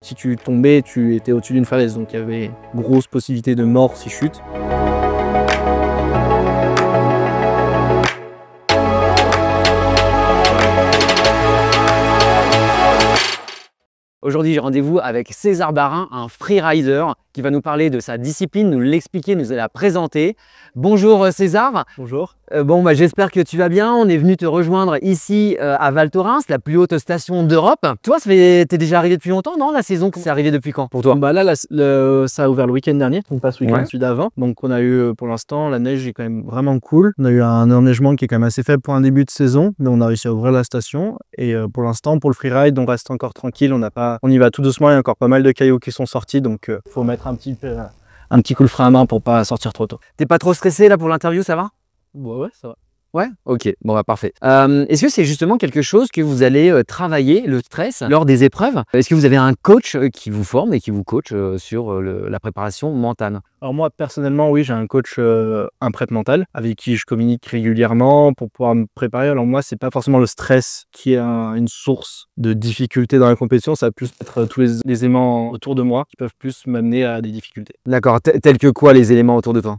Si tu tombais, tu étais au-dessus d'une falaise, donc il y avait grosse possibilité de mort si chute. Aujourd'hui, j'ai rendez-vous avec César Barin, un freerider qui va nous parler de sa discipline, nous l'expliquer, nous la présenter. Bonjour César. Bonjour. J'espère que tu vas bien. On est venu te rejoindre ici à Val Thorens, la plus haute station d'Europe. Toi, t'es déjà arrivé depuis longtemps, non? La saison, c'est arrivé depuis quand pour toi? Ça a ouvert le week-end dernier, donc pas ce week-end, celui d'avant. Donc on a eu pour l'instant, la neige est quand même vraiment cool. On a eu un enneigement qui est quand même assez faible pour un début de saison, mais on a réussi à ouvrir la station. Et pour l'instant, pour le freeride, on reste encore tranquille. On y va tout doucement, il y a encore pas mal de cailloux qui sont sortis, donc faut mettre un petit coup de frein à main pour pas sortir trop tôt. T'es pas trop stressé là pour l'interview, ça va? Ouais, ça va. Ouais, ok, parfait. Est-ce que c'est justement quelque chose que vous allez travailler, le stress, lors des épreuves? Est-ce que vous avez un coach qui vous forme et qui vous coach sur la préparation mentale? Alors moi, personnellement, oui, j'ai un coach, un prep mental, avec qui je communique régulièrement pour pouvoir me préparer. Alors moi, c'est pas forcément le stress qui est une source de difficulté dans la compétition, ça va plus être tous les éléments autour de moi qui peuvent plus m'amener à des difficultés. D'accord, tels que quoi les éléments autour de toi?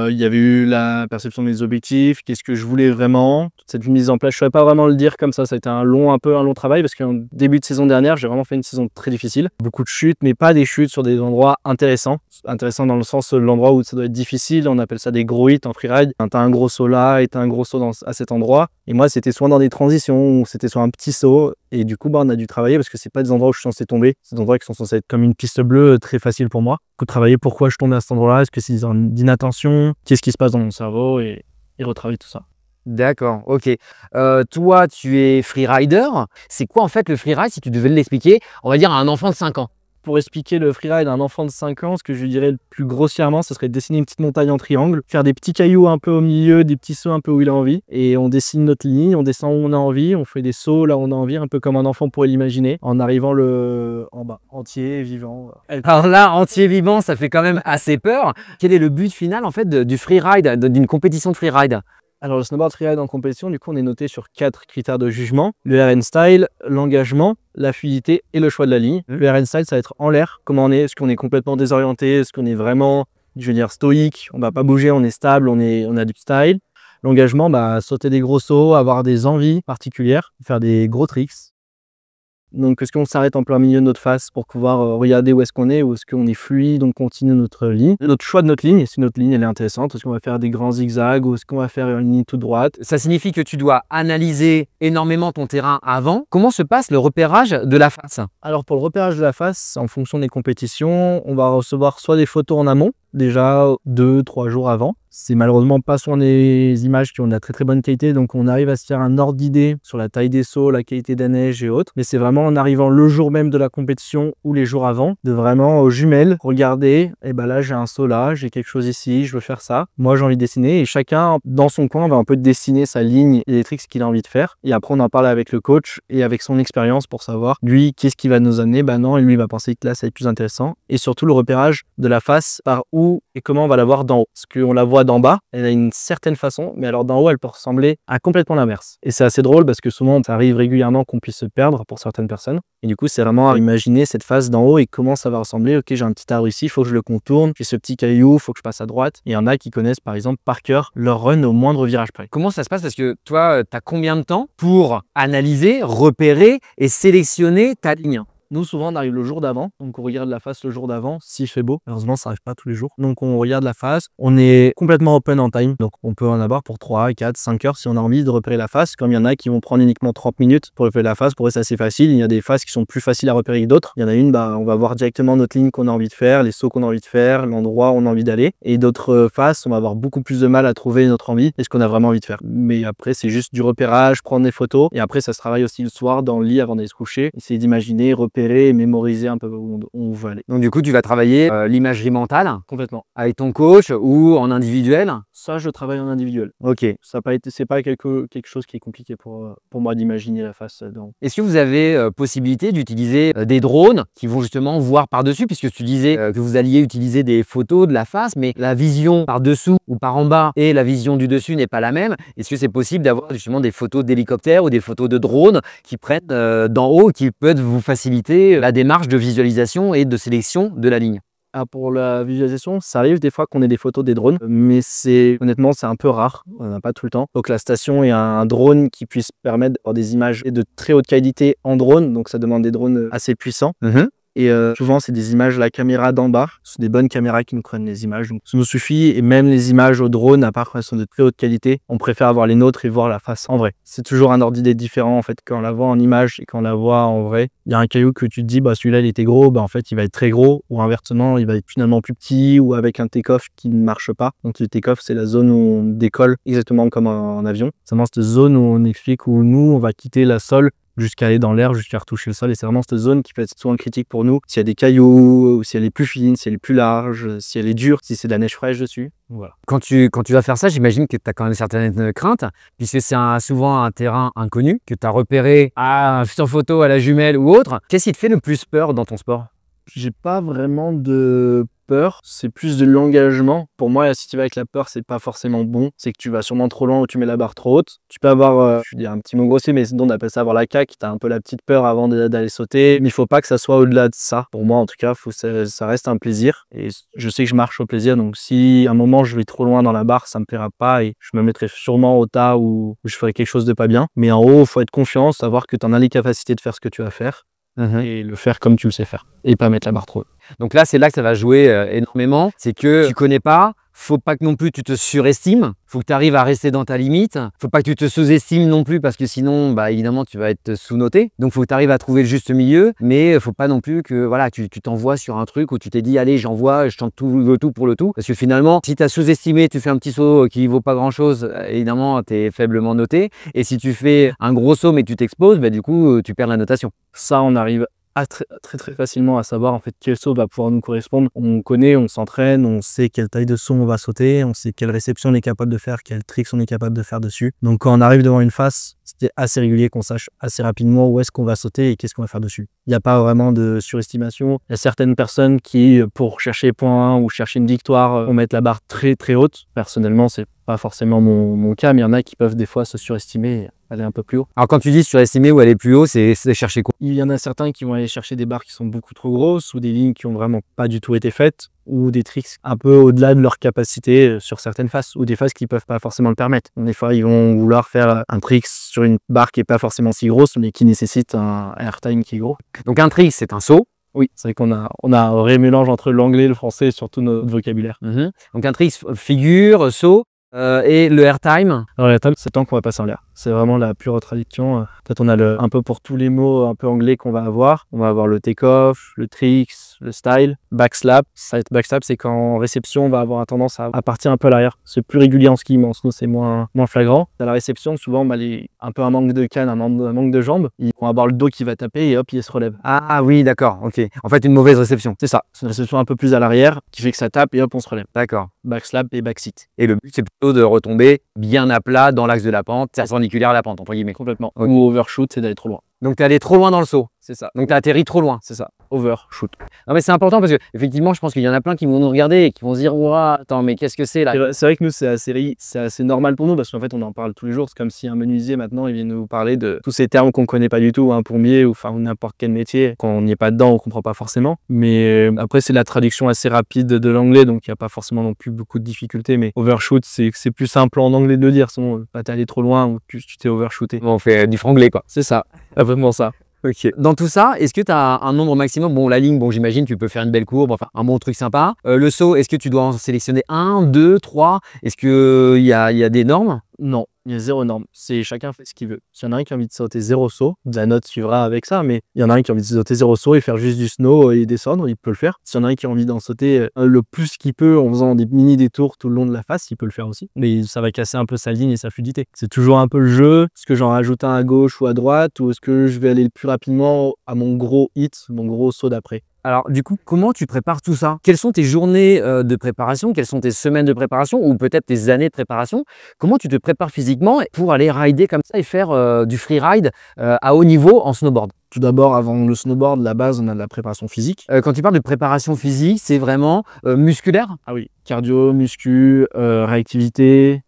Il y avait eu la perception de mes objectifs, qu'est-ce que je voulais vraiment, toute cette mise en place. Je ne saurais pas vraiment le dire comme ça a été un long travail parce qu'en début de saison dernière, j'ai vraiment fait une saison très difficile. Beaucoup de chutes, mais pas des chutes sur des endroits intéressants. Intéressants dans le sens de l'endroit où ça doit être difficile, on appelle ça des gros hits en freeride. T'as un gros saut là et t'as un gros saut à cet endroit. Et moi, c'était soit dans des transitions, ou c'était soit un petit saut. Et du coup, on a dû travailler parce que c'est pas des endroits où je suis censé tomber. C'est des endroits qui sont censés être comme une piste bleue, très facile pour moi. Du coup, travailler pourquoi je tombais à cet endroit-là, est-ce que c'est d'inattention, qu'est-ce qui se passe dans mon cerveau et retravailler tout ça. D'accord, ok. Toi, tu es freerider. C'est quoi en fait le freeride si tu devais l'expliquer, on va dire à un enfant de 5 ans? Pour expliquer le freeride à un enfant de 5 ans, ce que je dirais le plus grossièrement, ce serait de dessiner une petite montagne en triangle, faire des petits cailloux un peu au milieu, des petits sauts un peu où il a envie, et on dessine notre ligne, on descend où on a envie, on fait des sauts là où on a envie, un peu comme un enfant pourrait l'imaginer, en arrivant en bas, entier, vivant. Alors là, entier, vivant, ça fait quand même assez peur. Quel est le but final en fait du freeride, d'une compétition de freeride? Alors le snowboard freeride en compétition, du coup on est noté sur 4 critères de jugement. Le RN style, l'engagement, la fluidité et le choix de la ligne. Le RN style, ça va être en l'air, comment on est, est-ce qu'on est complètement désorienté, est-ce qu'on est vraiment, je veux dire, stoïque, on va pas bouger, on est stable, on a du style. L'engagement, sauter des gros sauts, avoir des envies particulières, faire des gros tricks. Donc est-ce qu'on s'arrête en plein milieu de notre face pour pouvoir regarder où est-ce qu'on est, ou est-ce qu'on est fluide, on continue notre ligne. Notre choix de notre ligne, et si notre ligne elle est intéressante, est-ce qu'on va faire des grands zigzags ou est-ce qu'on va faire une ligne toute droite? Ça signifie que tu dois analyser énormément ton terrain avant. Comment se passe le repérage de la face? Alors pour le repérage de la face, en fonction des compétitions, on va recevoir soit des photos en amont, déjà 2-3 jours avant. C'est malheureusement pas sur des images qui ont de la très très bonne qualité, donc on arrive à se faire un ordre d'idée sur la taille des sauts, la qualité de la neige et autres. Mais c'est vraiment en arrivant le jour même de la compétition ou les jours avant, de vraiment aux jumelles, regarder, et là j'ai un saut là, j'ai quelque chose ici, je veux faire ça. Moi j'ai envie de dessiner et chacun dans son coin va un peu dessiner sa ligne et les tricks qu'il a envie de faire. Et après on en parle avec le coach et avec son expérience pour savoir lui qu'est-ce qui va nous amener. Non, et lui il va penser que là ça va être plus intéressant. Et surtout le repérage de la face, par où et comment on va la voir d'en haut. Parce qu'on la voit d'en bas, elle a une certaine façon, mais alors d'en haut, elle peut ressembler à complètement l'inverse. Et c'est assez drôle parce que souvent, ça arrive régulièrement qu'on puisse se perdre pour certaines personnes. Et du coup, c'est vraiment à imaginer cette face d'en haut et comment ça va ressembler. Ok, j'ai un petit arbre ici, il faut que je le contourne. J'ai ce petit caillou, il faut que je passe à droite. Et il y en a qui connaissent par exemple par cœur leur run au moindre virage près. Comment ça se passe? Parce que toi, tu as combien de temps pour analyser, repérer et sélectionner ta ligne? Nous, souvent, on arrive le jour d'avant, donc on regarde la face le jour d'avant, s'il fait beau. Heureusement, ça n'arrive pas tous les jours. Donc, on regarde la face. On est complètement open en time, donc on peut en avoir pour 3, 4, 5 heures si on a envie de repérer la face. Comme il y en a qui vont prendre uniquement 30 minutes pour repérer la face, pour eux, c'est assez facile. Il y a des faces qui sont plus faciles à repérer que d'autres. Il y en a une, on va voir directement notre ligne qu'on a envie de faire, les sauts qu'on a envie de faire, l'endroit où on a envie d'aller. Et d'autres faces, on va avoir beaucoup plus de mal à trouver notre envie et ce qu'on a vraiment envie de faire. Mais après, c'est juste du repérage, prendre des photos. Et après, ça se travaille aussi le soir dans le lit avant d'aller se coucher. Essayer d'imaginer, repérer et mémoriser un peu où on veut aller. Donc du coup, tu vas travailler l'imagerie mentale complètement avec ton coach ou en individuel? Ça, je travaille en individuel. Ok. Ça n'a pas été, c'est pas quelque chose qui est compliqué pour moi d'imaginer la face dedans. Est-ce que vous avez possibilité d'utiliser des drones qui vont justement voir par-dessus, puisque tu disais que vous alliez utiliser des photos de la face, mais la vision par-dessous ou par en bas et la vision du dessus n'est pas la même. Est-ce que c'est possible d'avoir justement des photos d'hélicoptères ou des photos de drones qui prennent d'en haut, qui peuvent vous faciliter faciliter la démarche de visualisation et de sélection de la ligne? Ah, pour la visualisation, ça arrive des fois qu'on ait des photos des drones, mais honnêtement, c'est un peu rare. On n'en a pas tout le temps. Donc la station est un drone qui puisse permettre d'avoir des images de très haute qualité en drone. Donc ça demande des drones assez puissants. Et souvent, c'est des images de la caméra d'en bas. C'est des bonnes caméras qui nous prennent les images. Donc, ça nous suffit. Et même les images au drone, à part quand elles sont de très haute qualité, on préfère avoir les nôtres et voir la face en vrai. C'est toujours un ordre d'idée différent, en fait, quand on la voit en image et quand on la voit en vrai. Il y a un caillou que tu te dis, bah, celui-là, il était gros. Bah, en fait, il va être très gros. Ou inversement, il va être finalement plus petit ou avec un take-off qui ne marche pas. Donc, le take-off, c'est la zone où on décolle exactement comme en avion. C'est vraiment cette zone où on explique où nous, on va quitter la sol jusqu'à aller dans l'air, jusqu'à retoucher le sol. Et c'est vraiment cette zone qui peut être souvent critique pour nous. S'il y a des cailloux, ou si elle est plus fine, si elle est plus large, si elle est dure, si c'est de la neige fraîche dessus. Voilà. Quand tu vas faire ça, j'imagine que tu as quand même certaines craintes, puisque c'est souvent un terrain inconnu, que tu as repéré sur photo à la jumelle ou autre. Qu'est-ce qui te fait le plus peur dans ton sport? J'ai pas vraiment de peur, c'est plus de l'engagement. Pour moi, si tu vas avec la peur, c'est pas forcément bon. C'est que tu vas sûrement trop loin ou tu mets la barre trop haute. Tu peux avoir, je dis un petit mot grossier, mais on appelle ça avoir la caque. T'as un peu la petite peur avant d'aller sauter. Mais il faut pas que ça soit au-delà de ça. Pour moi, en tout cas, ça reste un plaisir. Et je sais que je marche au plaisir. Donc, si à un moment je vais trop loin dans la barre, ça me plaira pas et je me mettrai sûrement au tas où je ferai quelque chose de pas bien. Mais en haut, il faut être confiant, savoir que tu en as les capacités de faire ce que tu vas faire. Et le faire comme tu le sais faire et pas mettre la barre trop haute. Donc là, c'est là que ça va jouer énormément. C'est que tu connais pas, faut pas que non plus tu te surestimes. Faut que tu arrives à rester dans ta limite. Faut pas que tu te sous-estimes non plus parce que sinon, bah, évidemment, tu vas être sous-noté. Donc, faut que tu arrives à trouver le juste milieu. Mais faut pas non plus que voilà, tu t'envoies sur un truc où tu t'es dit, allez, j'envoie, je tente tout, le tout pour le tout. Parce que finalement, si tu as sous-estimé, tu fais un petit saut qui vaut pas grand-chose, évidemment, tu es faiblement noté. Et si tu fais un gros saut mais tu t'exposes, bah, du coup, tu perds la notation. Ça, on arrive très facilement à savoir en fait quel saut va pouvoir nous correspondre. On connaît, on s'entraîne, on sait quelle taille de saut on va sauter, on sait quelle réception on est capable de faire, quel tricks on est capable de faire dessus. Donc quand on arrive devant une face, c'est assez régulier qu'on sache assez rapidement où est-ce qu'on va sauter et qu'est-ce qu'on va faire dessus. Il n'y a pas vraiment de surestimation. Il y a certaines personnes qui, pour chercher point 1 ou chercher une victoire, vont mettre la barre très haute. Personnellement, c'est pas forcément mon cas, mais il y en a qui peuvent des fois se surestimer et aller un peu plus haut. Alors quand tu dis surestimer ou aller plus haut, c'est chercher quoi? Il y en a certains qui vont aller chercher des barres qui sont beaucoup trop grosses ou des lignes qui ont vraiment pas du tout été faites ou des tricks un peu au-delà de leur capacité sur certaines faces ou des faces qui peuvent pas forcément le permettre. Des fois, ils vont vouloir faire un trick sur une barre qui est pas forcément si grosse mais qui nécessite un airtime qui est gros. Donc un trick, c'est un saut. Oui, c'est vrai qu'on a un vrai mélange entre l'anglais et le français sur tout notre vocabulaire. Donc un trick, figure, saut. Et le airtime? Alors l'airtime, c'est le temps qu'on va passer en l'air. C'est vraiment la pure traduction. Peut-être on a un peu pour tous les mots un peu anglais qu'on va avoir. On va avoir le take-off, le tricks, le style, backslap. Backslap, c'est quand en réception, on va avoir tendance à partir un peu à l'arrière. C'est plus régulier en ski, mais en snow, c'est moins flagrant. À la réception, souvent, un peu un manque de canne, un manque de jambes. Ils vont avoir le dos qui va taper et hop, il se relève. Ah oui, d'accord, ok. En fait, une mauvaise réception. C'est ça. C'est une réception un peu plus à l'arrière qui fait que ça tape et hop, on se relève. D'accord. Backslap et backseat. Et le but, c'est plutôt de retomber bien à plat dans l'axe de la pente, perpendiculaire à la pente, entre guillemets. Complètement. Okay. Ou overshoot, c'est d'aller trop loin. Donc, tu es allé trop loin dans le saut. C'est ça. Donc, tu as atterri trop loin. C'est ça. Overshoot. Non, mais c'est important parce que, effectivement, je pense qu'il y en a plein qui vont nous regarder et qui vont se dire, ouah, attends, mais qu'est-ce que c'est là? C'est vrai que nous, c'est assez normal pour nous parce qu'en fait, on en parle tous les jours. C'est comme si un menuisier, maintenant, il vient nous parler de tous ces termes qu'on connaît pas du tout, un plombier ou n'importe quel métier. Quand on n'y est pas dedans, on comprend pas forcément. Mais après, c'est la traduction assez rapide de l'anglais, donc il n'y a pas forcément non plus beaucoup de difficultés. Mais overshoot, c'est plus simple en anglais de le dire. Sinon, pas t'es allé trop loin ou tu t'es overshooté. Bon, on fait du franglais, quoi. C'est ça. Vraiment ça. Okay. Dans tout ça, est-ce que tu as un nombre maximum? Bon, la ligne, bon, j'imagine, tu peux faire une belle courbe, enfin, un bon truc sympa. Le saut, est-ce que tu dois en sélectionner 1, 2, 3? Est-ce qu'il y a des normes? Non, il y a 0 norme. C'est chacun fait ce qu'il veut. S'il y en a un qui a envie de sauter 0 saut, la note suivra avec ça, mais il y en a un qui a envie de sauter 0 saut et faire juste du snow et descendre, il peut le faire. S'il y en a un qui a envie d'en sauter le plus qu'il peut en faisant des mini détours tout le long de la face, il peut le faire aussi. Mais ça va casser un peu sa ligne et sa fluidité. C'est toujours un peu le jeu. Est-ce que j'en rajoute un à gauche ou à droite ou est-ce que je vais aller le plus rapidement à mon gros hit, mon gros saut d'après? Alors du coup, comment tu prépares tout ça? Quelles sont tes journées de préparation? Quelles sont tes semaines de préparation? Ou peut-être tes années de préparation? Comment tu te prépares physiquement pour aller rider comme ça et faire du freeride à haut niveau en snowboard? Tout d'abord, avant le snowboard, la base, on a de la préparation physique. Quand tu parles de préparation physique, c'est vraiment musculaire? Ah oui, cardio, muscu, réactivité,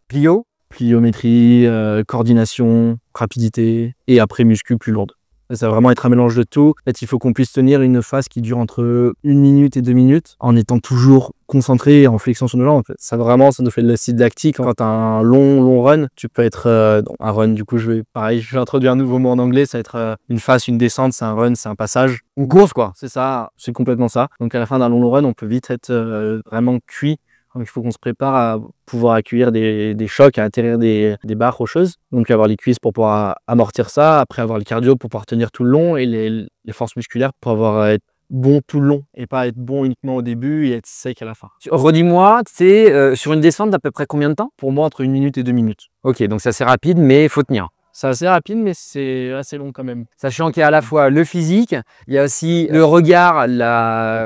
pliométrie, coordination, rapidité et après muscu plus lourde. Ça va vraiment être un mélange de tout. En fait, il faut qu'on puisse tenir une phase qui dure entre 1 minute et 2 minutes en étant toujours concentré en flexion sur nos jambes. En fait, ça nous fait de l'acide lactique. Quand tu as un long run, tu peux être un run. Du coup, je vais introduire un nouveau mot en anglais. Ça va être une phase, une descente. C'est un run, c'est un passage. Une course, quoi. C'est ça, c'est complètement ça. Donc à la fin d'un long run, on peut vite être vraiment cuit. Donc il faut qu'on se prépare à pouvoir accueillir des chocs, à atterrir des barres rocheuses. Donc avoir les cuisses pour pouvoir amortir ça, après avoir le cardio pour pouvoir tenir tout le long et les forces musculaires pour avoir être bon tout le long et pas être bon uniquement au début et être sec à la fin. Redis-moi, c'est sur une descente d'à peu près combien de temps? Pour moi, entre 1 minute et 2 minutes. Ok, donc c'est assez rapide, mais il faut tenir. C'est assez rapide, mais c'est assez long quand même. Sachant qu'il y a à la fois le physique, il y a aussi le regard,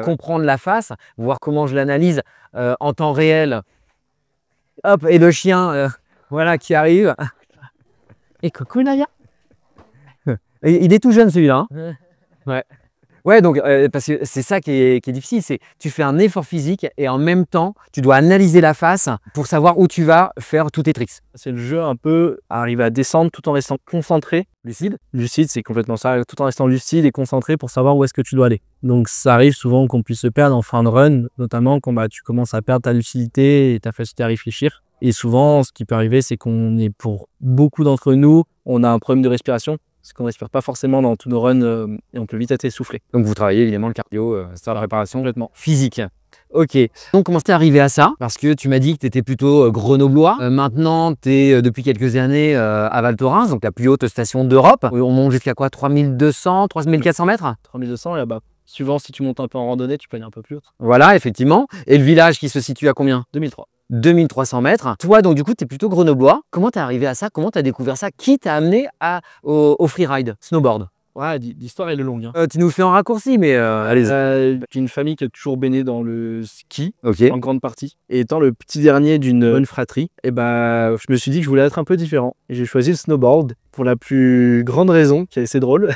comprendre la face, voir comment je l'analyse en temps réel. Hop, et le chien voilà, qui arrive. Et coucou Naya. Il est tout jeune celui-là. Hein. Ouais. Ouais, donc parce que c'est ça qui est difficile, c'est tu fais un effort physique et en même temps, tu dois analyser la face pour savoir où tu vas faire tous tes tricks. C'est le jeu un peu arriver à descendre tout en restant concentré. Lucide? Lucide, c'est complètement ça, tout en restant lucide et concentré pour savoir où est-ce que tu dois aller. Donc ça arrive souvent qu'on puisse se perdre en fin de run, notamment quand tu commences à perdre ta lucidité et ta facilité à réfléchir. Et souvent, ce qui peut arriver, c'est qu'on est, pour beaucoup d'entre nous, on a un problème de respiration. Parce qu'on ne respire pas forcément dans tous nos runs et on peut vite être essoufflé. Donc vous travaillez évidemment le cardio, c'est la réparation Complètement. physique. Ok, donc comment t'es arrivé à ça? Parce que tu m'as dit que tu étais plutôt grenoblois. Maintenant, tu es depuis quelques années à Val Thorens, donc la plus haute station d'Europe. On monte jusqu'à quoi? 3200, 3400 mètres? 3200 et suivant si tu montes un peu en randonnée, tu peux aller un peu plus haut. Voilà, effectivement. Et le village qui se situe à combien? 2003. 2300 mètres. Toi, donc du coup, tu es plutôt grenoblois. Comment tu es arrivé à ça? Comment tu as découvert ça? Qui t'a amené au freeride, snowboard? Ouais, l'histoire elle est longue. Hein. Tu nous fais en raccourci, mais allez-y. J'ai une famille qui a toujours baigné dans le ski, Ok. en grande partie. Et étant le petit dernier d'une bonne fratrie, je me suis dit que je voulais être un peu différent. Et j'ai choisi le snowboard pour la plus grande raison, qui est assez drôle.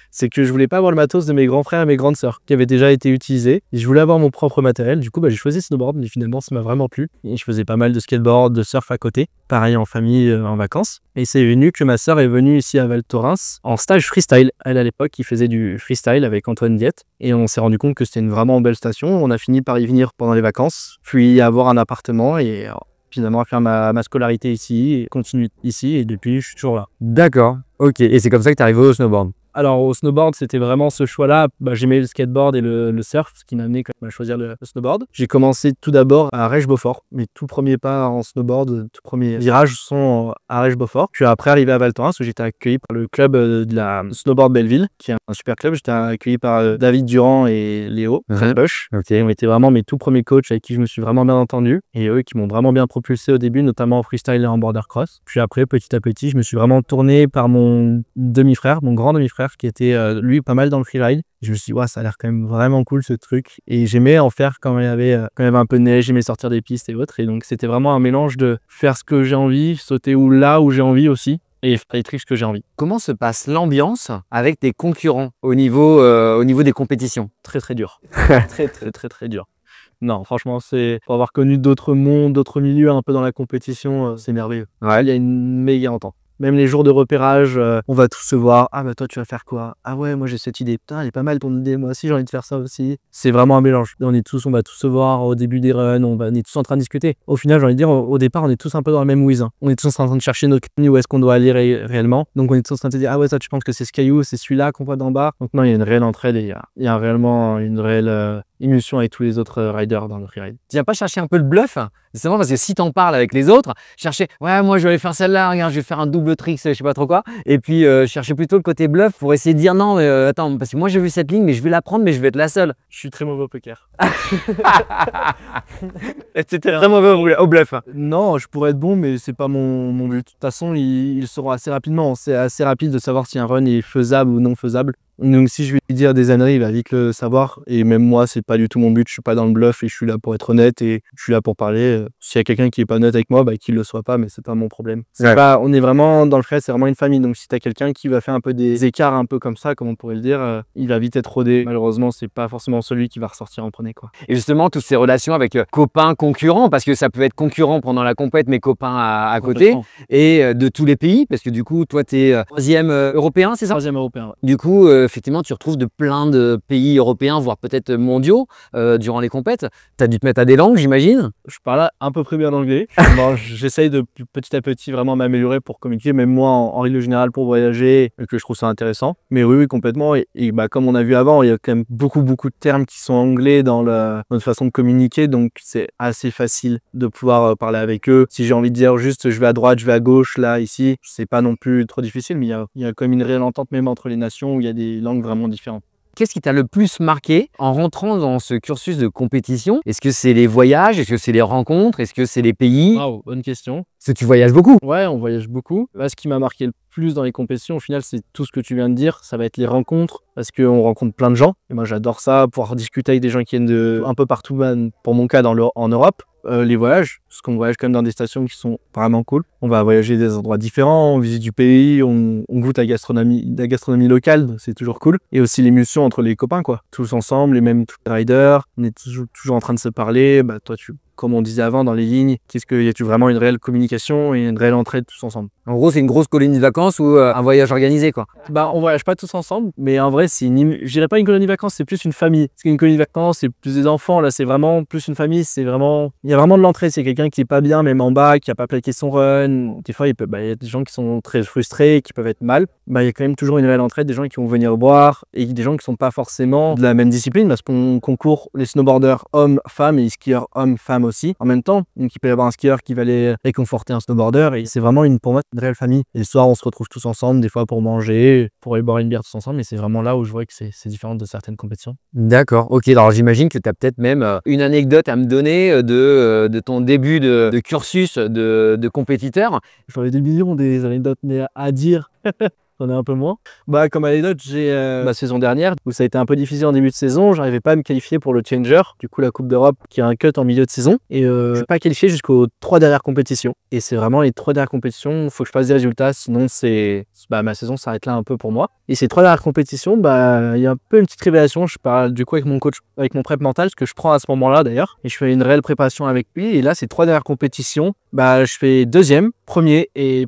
C'est que je voulais pas avoir le matos de mes grands frères et mes grandes sœurs qui avaient déjà été utilisés. Et je voulais avoir mon propre matériel. Du coup, j'ai choisi snowboard, mais finalement, ça m'a vraiment plu. Et je faisais pas mal de skateboard, de surf à côté. Pareil en famille, en vacances. Et c'est venu que ma sœur est venue ici à Val Thorens en stage freestyle. Elle, à l'époque, qui faisait du freestyle avec Antoine Diette. Et on s'est rendu compte que c'était une vraiment belle station. On a fini par y venir pendant les vacances, puis avoir un appartement et finalement faire ma scolarité ici, et continuer ici. Et depuis, je suis toujours là. D'accord. Ok. Et c'est comme ça que tu es arrivé au snowboard? Alors au snowboard, c'était vraiment ce choix-là. J'aimais le skateboard et le surf, ce qui m'a amené quand même à choisir le snowboard. J'ai commencé tout d'abord à Rèche-Beaufort. Mes tout premiers pas en snowboard, tout premiers virages sont à Rèche-Beaufort. Puis après arrivé à Val Thorens où j'étais accueilli par le club de la Snowboard Belleville, qui est un super club. J'étais accueilli par David Durand et Léo Bush. Ok. Ils ont été vraiment mes tout premiers coachs avec qui je me suis vraiment bien entendu. Et eux qui m'ont vraiment bien propulsé au début, notamment en freestyle et en border cross. Puis après, petit à petit, je me suis vraiment tourné par mon demi-frère, mon grand demi-frère, qui était lui pas mal dans le freeride. Je me suis dit, ouais, ça a l'air quand même vraiment cool ce truc. Et j'aimais en faire quand il y avait un peu de neige, j'aimais sortir des pistes et autres. Et donc c'était vraiment un mélange de faire ce que j'ai envie, sauter là où j'ai envie aussi, et faire les tricks que j'ai envie. Comment se passe l'ambiance avec tes concurrents au niveau des compétitions? Très très dur. très dur. Non, franchement, c'est pour avoir connu d'autres mondes, d'autres milieux un peu dans la compétition, c'est merveilleux. Ouais. Il y a une méga entente. Même les jours de repérage, on va tous se voir. Ah toi tu vas faire quoi? Ah ouais, moi j'ai cette idée. Putain, elle est pas mal ton idée. Moi aussi j'ai envie de faire ça aussi. C'est vraiment un mélange. On va tous se voir au début des runs. On est tous en train de discuter. Au final, j'ai envie de dire, au départ, on est tous un peu dans la même whiz. Hein. On est tous en train de chercher notre ligne, où est-ce qu'on doit aller réellement. Donc on est tous en train de se dire, ah ouais, ça tu penses que c'est ce caillou, c'est celui-là qu'on voit d'en bas. Donc non, il y a une réelle entraide et il y a réellement une réelle émulsion avec tous les autres riders dans le freeride. Tu viens pas chercher un peu de bluff? Justement parce que si t'en parles avec les autres, chercher, ouais, moi je vais aller faire celle-là, regarde, je vais faire un double trick, je sais pas trop quoi. Et puis chercher plutôt le côté bluff pour essayer de dire non, mais attends, parce que moi j'ai vu cette ligne, mais je vais la prendre, mais je vais être la seule. Je suis très mauvais au poker. C'était très mauvais au bluff. Non, je pourrais être bon, mais c'est pas mon but. De toute façon, ils seront assez rapidement. C'est assez rapide de savoir si un run est faisable ou non faisable. Donc si je vais lui dire des âneries, il va vite le savoir. Et même moi, c'est pas du tout mon but. Je suis pas dans le bluff et je suis là pour être honnête et je suis là pour parler. S'il y a quelqu'un qui est pas honnête avec moi, qu'il le soit pas, mais c'est pas mon problème. Ouais. On est vraiment dans le frais, c'est vraiment une famille. Donc si t'as quelqu'un qui va faire un peu des écarts un peu comme ça, comme on pourrait le dire, il va vite être rodé. Malheureusement, c'est pas forcément celui qui va ressortir en premier, quoi. Et justement, toutes ces relations avec copains, concurrents, parce que ça peut être concurrent pendant la compète, mais copains à côté, et de tous les pays, parce que du coup, toi, tu es troisième européen, c'est ça? Troisième européen, ouais. Du coup, effectivement, tu retrouves de plein de pays européens, voire peut-être mondiaux, durant les compètes. Tu as dû te mettre à des langues, j'imagine? Je parle à peu près bien anglais. Bon, j'essaye de petit à petit vraiment m'améliorer pour communiquer, même moi en règle générale pour voyager, et que je trouve ça intéressant. Mais oui, complètement. Et comme on a vu avant, il y a quand même beaucoup de termes qui sont anglais dans notre façon de communiquer, donc c'est assez facile de pouvoir parler avec eux. Si j'ai envie de dire juste je vais à droite, je vais à gauche, là, ici, c'est pas non plus trop difficile, mais il y a quand même une réelle entente même entre les nations où il y a des langues vraiment différentes. Qu'est-ce qui t'a le plus marqué en rentrant dans ce cursus de compétition? Est-ce que c'est les voyages? Est-ce que c'est les rencontres? Est-ce que c'est les pays? Waouh, bonne question. Parce que tu voyages beaucoup. Ouais, on voyage beaucoup. Là, ce qui m'a marqué le plus dans les compétitions, au final, c'est tout ce que tu viens de dire. Ça va être les rencontres, parce qu'on rencontre plein de gens. Et moi, j'adore ça, pouvoir discuter avec des gens qui viennent de un peu partout, pour mon cas, en Europe. Les voyages, parce qu'on voyage quand même dans des stations qui sont vraiment cool. On va voyager des endroits différents, on visite du pays, on goûte la gastronomie locale, c'est toujours cool. Et aussi l'émulsion entre les copains, quoi. Tous ensemble, les mêmes riders, on est toujours en train de se parler. Toi, comme on disait avant dans les lignes, y a-t-il vraiment une réelle communication et une réelle entraide tous ensemble? En gros, c'est une grosse colonie de vacances ou un voyage organisé, quoi. On voyage pas tous ensemble, mais en vrai, je dirais pas une colonie de vacances, c'est plus une famille. Parce qu'une colonie de vacances, c'est plus des enfants. Là, c'est vraiment plus une famille. Il y a vraiment de l'entraide. C'est quelqu'un qui est pas bien, même en bas, qui a pas plaqué son run. Des fois, il y a des gens qui sont très frustrés, qui peuvent être mal. Il y a quand même toujours une réelle entraide, des gens qui vont venir boire et des gens qui sont pas forcément de la même discipline, parce qu'on concourt les snowboarders hommes-femmes et les skieurs hommes-femmes aussi en même temps. Donc il peut y avoir un skieur qui va aller réconforter un snowboarder et c'est vraiment pour moi une réelle famille. Et le soir on se retrouve tous ensemble, des fois pour manger, pour aller boire une bière tous ensemble, mais c'est vraiment là où je vois que c'est différent de certaines compétitions. D'accord, ok. Alors j'imagine que tu as peut-être même une anecdote à me donner de ton début de cursus de compétiteur. J'aurais des millions des anecdotes, mais à dire j'en ai un peu moins. Comme anecdote, j'ai ma saison dernière où ça a été un peu difficile en début de saison. J'arrivais pas à me qualifier pour le Challenger, du coup la Coupe d'Europe qui a un cut en milieu de saison. Et je suis pas qualifié jusqu'aux 3 dernières compétitions. Et c'est vraiment les 3 dernières compétitions, il faut que je fasse des résultats, sinon ma saison s'arrête là un peu pour moi. Et ces 3 dernières compétitions, il y a un peu une petite révélation. Je parle du coup avec mon coach, avec mon prep mental, ce que je prends à ce moment-là d'ailleurs. Et je fais une réelle préparation avec lui. Et là, ces 3 dernières compétitions, je fais deuxième, premier. Et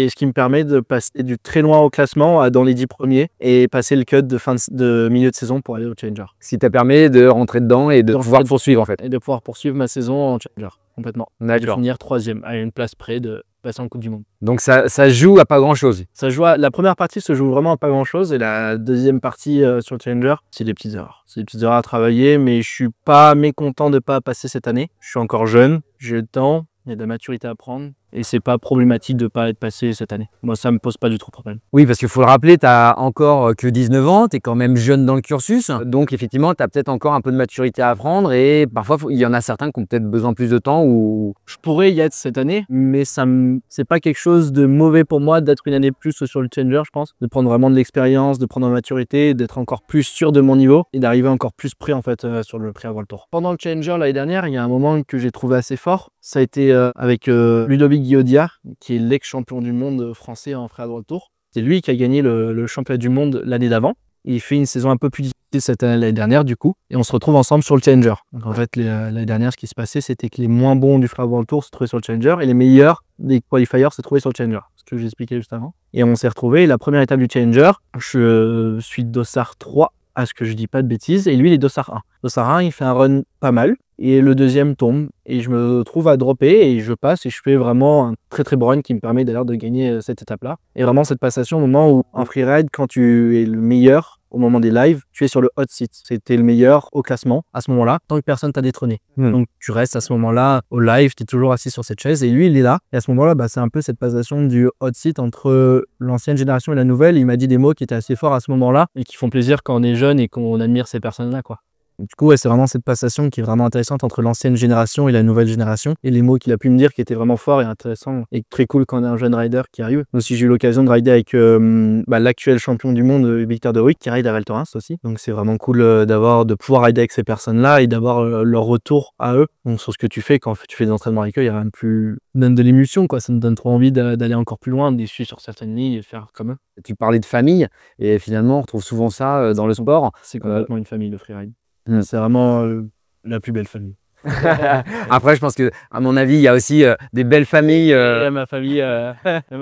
ce qui me permet de passer du très loin au classement dans les 10 premiers et passer le cut de milieu de saison pour aller au Challenger. Ce qui t'a permis de rentrer dedans et de pouvoir poursuivre en fait. Et de pouvoir poursuivre ma saison en Challenger, complètement. D'accord. De finir troisième à une place près de passer en Coupe du Monde. Donc ça joue à pas grand chose. La première partie se joue vraiment à pas grand chose et la deuxième partie sur le Challenger, c'est des petites erreurs. C'est des petites erreurs à travailler, mais je suis pas mécontent de pas passer cette année. Je suis encore jeune, j'ai le temps, il y a de la maturité à prendre. Et c'est pas problématique de pas être passé cette année. Moi, ça me pose pas du tout problème. Oui, parce qu'il faut le rappeler, tu n'as encore que 19 ans, tu es quand même jeune dans le cursus. Donc, effectivement, tu as peut-être encore un peu de maturité à apprendre et parfois, il y en a certains qui ont peut-être besoin de plus de temps ou... Je pourrais y être cette année, mais c'est pas quelque chose de mauvais pour moi d'être une année plus sur le Challenger, je pense. De prendre vraiment de l'expérience, de prendre de la maturité, d'être encore plus sûr de mon niveau et d'arriver encore plus prêt en fait sur le pré-World Tour. Pendant le Challenger l'année dernière, il y a un moment que j'ai trouvé assez fort. Ça a été avec Ludovic Guillaudiard, qui est l'ex-champion du monde français en World Tour. C'est lui qui a gagné le championnat du monde l'année d'avant. Il fait une saison un peu plus difficile l'année dernière du coup. Et on se retrouve ensemble sur le Challenger. Donc en fait, l'année dernière, ce qui se passait, c'était que les moins bons du World Tour se trouvaient sur le Challenger et les meilleurs des qualifiers se trouvaient sur le Challenger. Ce que j'expliquais juste avant. Et on s'est retrouvés. La première étape du Challenger, je suis dossard 3, à ce que je dis pas de bêtises. Et lui, il est dossard 1. Dossard 1, il fait un run pas mal. Et le deuxième tombe et je me trouve à dropper et je passe et je fais vraiment un très très bon run qui me permet d'ailleurs de gagner cette étape-là. Et vraiment cette passation au moment où en freeride, quand tu es le meilleur au moment des lives, tu es sur le hot seat. C'était le meilleur au classement à ce moment-là, tant que personne t'a détrôné. Donc tu restes à ce moment-là au live, tu es toujours assis sur cette chaise et lui il est là. Et à ce moment-là, c'est un peu cette passation du hot seat entre l'ancienne génération et la nouvelle. Il m'a dit des mots qui étaient assez forts à ce moment-là et qui font plaisir quand on est jeune et qu'on admire ces personnes-là, quoi. Du coup, ouais, c'est vraiment cette passation qui est vraiment intéressante entre l'ancienne génération et la nouvelle génération. Et les mots qu'il a pu me dire qui étaient vraiment forts et intéressants et très cool quand on a un jeune rider qui arrive. Aussi, j'ai eu l'occasion de rider avec l'actuel champion du monde, Victor De Ruijt, qui ride à Val Thorens aussi. Donc c'est vraiment cool de pouvoir rider avec ces personnes-là et d'avoir leur retour à eux. Donc sur ce que tu fais quand tu fais des entraînements avec eux, il n'y a rien de plus... Ça donne de l'émulsion, quoi. Ça me donne trop envie d'aller encore plus loin, de les suivre sur certaines lignes et de faire comme eux. Tu parlais de famille et finalement on retrouve souvent ça dans le sport. C'est complètement une famille, le freeride. Mm. C'est vraiment la plus belle famille. Après, je pense que, à mon avis, il y a aussi des belles familles. Et ma famille,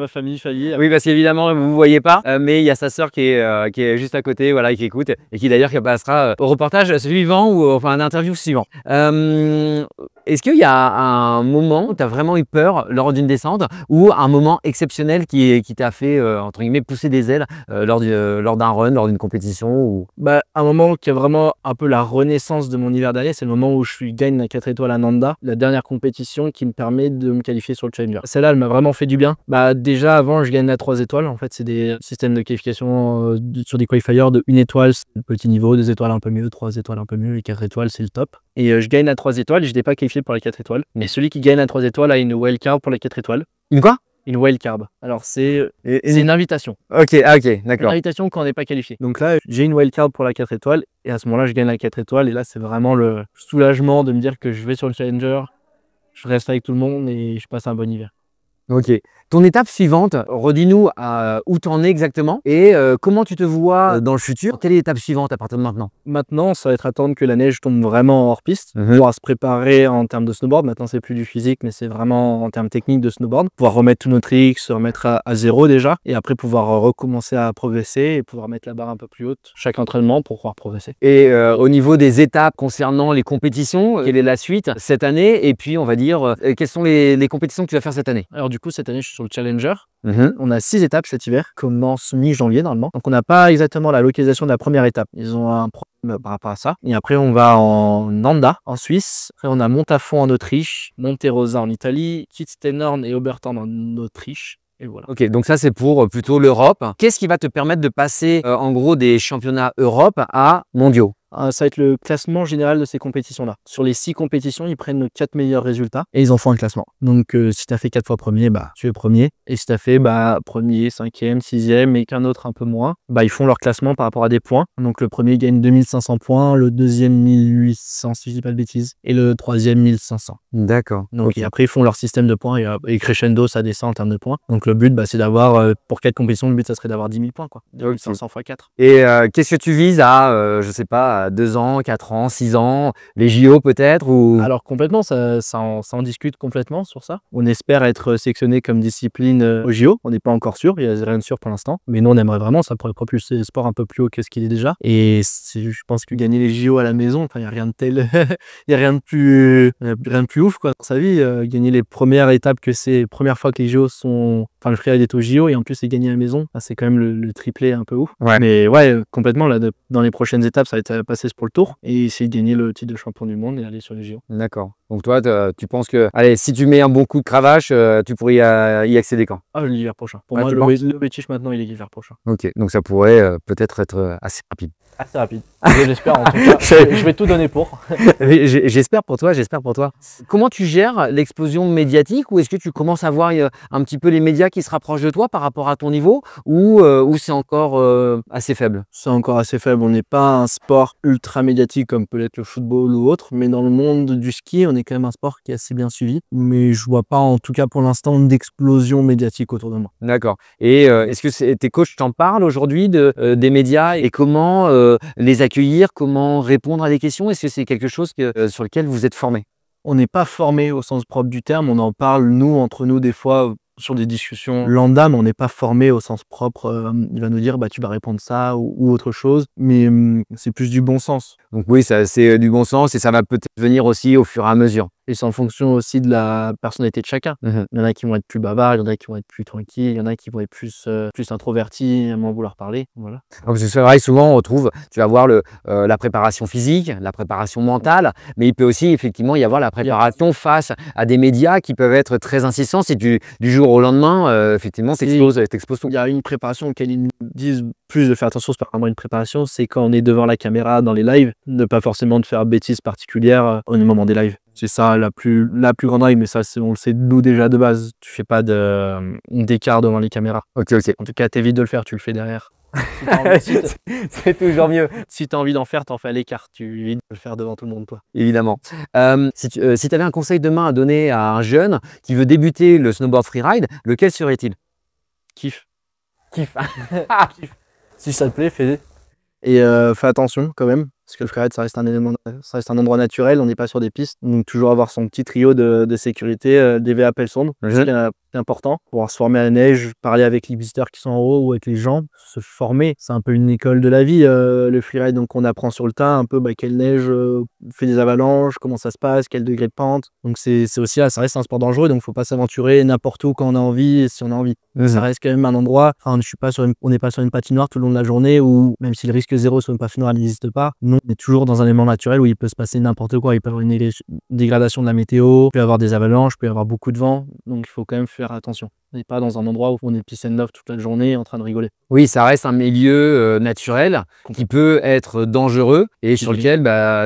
famille. Oui, parce qu'évidemment, vous ne voyez pas, mais il y a sa sœur qui est juste à côté, voilà, et qui écoute, et qui d'ailleurs passera au reportage suivant, ou enfin à l'interview suivant. Est-ce qu'il y a un moment où tu as vraiment eu peur lors d'une descente, ou un moment exceptionnel qui t'a fait, entre guillemets, pousser des ailes lors d'un run, lors d'une compétition ou... Un moment qui a vraiment un peu la renaissance de mon hiver dernier, c'est le moment où je gagne la 4 étoiles à Nanda, la dernière compétition qui me permet de me qualifier sur le Challenger. Celle-là, elle m'a vraiment fait du bien. Déjà, avant, je gagne la 3 étoiles. En fait, c'est des systèmes de qualification sur des qualifiers de 1 étoile, c'est le petit niveau, 2 étoiles un peu mieux, 3 étoiles un peu mieux, et 4 étoiles, c'est le top. Et je gagne la 3 étoiles et je n'étais pas qualifié pour la 4 étoiles. Mais celui qui gagne la 3 étoiles a une wildcard pour la 4 étoiles. Une quoi? Une wildcard. Alors, c'est une invitation. Ok, ok, Une d'accord. invitation quand on n'est pas qualifié. Donc là, j'ai une wildcard pour la 4 étoiles. Et à ce moment-là, je gagne la 4 étoiles. Et là, c'est vraiment le soulagement de me dire que je vais sur le Challenger. Je reste avec tout le monde et je passe un bon hiver. Ok. Ton étape suivante, redis-nous où tu en es exactement et comment tu te vois dans le futur. Quelle est l'étape suivante à partir de maintenant? Maintenant, ça va être attendre que la neige tombe vraiment hors piste, pouvoir se préparer en termes de snowboard. Maintenant, c'est plus du physique, mais c'est vraiment en termes techniques de snowboard. Pouvoir remettre tous nos tricks, se remettre à zéro déjà, et après pouvoir recommencer à progresser et pouvoir mettre la barre un peu plus haute chaque entraînement pour pouvoir progresser. Et au niveau des étapes concernant les compétitions, quelle est la suite cette année? Et puis, on va dire, quelles sont les compétitions que tu vas faire cette année? Alors du coup, cette année, je suis sur le Challenger. On a 6 étapes cet hiver, commence mi-janvier normalement. Donc on n'a pas exactement la localisation de la première étape. Ils ont un problème par rapport à ça. Et après on va en Nanda, en Suisse. Après on a Montafon en Autriche, Monterosa en Italie, Kitzsteinhorn et Oberthorn en Autriche. Et voilà. Ok, donc ça c'est pour plutôt l'Europe. Qu'est-ce qui va te permettre de passer en gros des championnats Europe à mondiaux? Ça va être le classement général de ces compétitions-là. Sur les 6 compétitions, ils prennent nos 4 meilleurs résultats et ils en font un classement. Donc si tu as fait 4 fois premier, tu es premier. Et si tu as fait premier, 5e, 6e et qu'un autre un peu moins, ils font leur classement par rapport à des points. Donc le premier gagne 2500 points, le deuxième 1800 si je dis pas de bêtises, et le troisième 1500. D'accord. Donc et après ils font leur système de points et crescendo ça descend en termes de points. Donc le but c'est d'avoir, pour 4 compétitions, le but ça serait d'avoir 10 000 points quoi. 2500 x 4. Et qu'est-ce que tu vises à, je sais pas, 2 ans, 4 ans, 6 ans, les JO peut-être ou... Alors complètement, ça en discute complètement sur ça. On espère être sélectionné comme discipline au JO. On n'est pas encore sûr, il n'y a rien de sûr pour l'instant. Mais nous on aimerait vraiment, ça pourrait propulser le sport un peu plus haut que ce qu'il est déjà. Et je pense que gagner les JO à la maison, il n'y a rien de tel, il n'y a rien de plus ouf quoi dans sa vie. Gagner les premières étapes première fois que les JO sont... Enfin le freeride est au JO et en plus c'est gagner à la maison, c'est quand même le triplé un peu ouf. Ouais. Mais ouais, complètement, là, dans les prochaines étapes, ça va être passer pour le tour et essayer de gagner le titre de champion du monde et aller sur les JO. D'accord. Donc toi, tu penses que, allez, si tu mets un bon coup de cravache, tu pourrais y accéder quand? L'hiver prochain. Pour Ouais, moi, tu le British maintenant, il est l'hiver prochain. Ok, donc ça pourrait peut-être être assez rapide. Assez rapide. J'espère en tout cas. Je vais tout donner pour. J'espère pour toi, j'espère pour toi. Comment tu gères l'explosion médiatique ou est-ce que tu commences à voir un petit peu les médias qui se rapprochent de toi par rapport à ton niveau ou c'est encore assez faible? C'est encore assez faible. On n'est pas un sport ultra médiatique comme peut l'être le football ou autre, mais dans le monde du ski, on est quand même un sport qui est assez bien suivi. Mais je vois pas, en tout cas pour l'instant, d'explosion médiatique autour de moi. D'accord. Et est-ce que tes coachs t'en parlent aujourd'hui des médias et comment les accueillir, comment répondre à des questions? Est-ce que c'est quelque chose sur lequel vous êtes formé? On n'est pas formé au sens propre du terme, on en parle nous, entre nous, des fois sur des discussions lambda, mais on n'est pas formé au sens propre. Il va nous dire tu vas répondre ça ou autre chose, mais c'est plus du bon sens. Donc oui, c'est du bon sens et ça va peut-être venir aussi au fur et à mesure. Et c'est en fonction aussi de la personnalité de chacun. Il y en a qui vont être plus bavards, il y en a qui vont être plus tranquilles, il y en a qui vont être plus introvertis, à moins vouloir parler. Voilà. Parce que c'est vrai, souvent on retrouve, tu vas voir la préparation physique, la préparation mentale, mais il peut aussi effectivement y avoir la préparation face à des médias qui peuvent être très insistants. Si du jour au lendemain, effectivement, t'exposes tout. Il y a une préparation auquel ils nous disent plus de faire attention, c'est pas vraiment une préparation, c'est quand on est devant la caméra dans les lives, ne pas forcément de faire bêtises particulières au moment des lives. C'est ça la plus grande règle, mais ça on le sait nous déjà de base. Tu fais pas d'écart devant les caméras. Ok. En tout cas, t'évites de le faire, tu le fais derrière. C'est toujours mieux. Si tu as envie d'en faire, t'en fais à l'écart. Tu évites de le faire devant tout le monde, toi. Évidemment. Si tu avais un conseil demain à donner à un jeune qui veut débuter le snowboard freeride, lequel serait-il? Kiffe. Kiff. Si ça te plaît, fais-le. Et fais attention quand même, parce que le freeride, ça reste un endroit naturel, on n'est pas sur des pistes. Donc toujours avoir son petit trio de sécurité, DVA Pelsonde. C'est important, pouvoir se former à la neige, parler avec les visiteurs qui sont en haut ou avec les gens, se former. C'est un peu une école de la vie, le freeride. Donc on apprend sur le tas un peu quelle neige fait des avalanches, comment ça se passe, quel degré de pente. Donc c'est aussi, ça reste un sport dangereux, donc faut pas s'aventurer n'importe où quand on a envie et si on a envie. Ça reste quand même un endroit, on n'est pas sur une patinoire tout le long de la journée, ou même si le risque zéro sur une patinoire n'existe pas, nous on est toujours dans un élément naturel où il peut se passer n'importe quoi. Il peut y avoir une dégradation de la météo, il peut y avoir des avalanches, il peut y avoir beaucoup de vent, donc il faut quand même faire attention. On n'est pas dans un endroit où on est peace and love toute la journée en train de rigoler. Oui, ça reste un milieu naturel qui peut être dangereux et sur lequel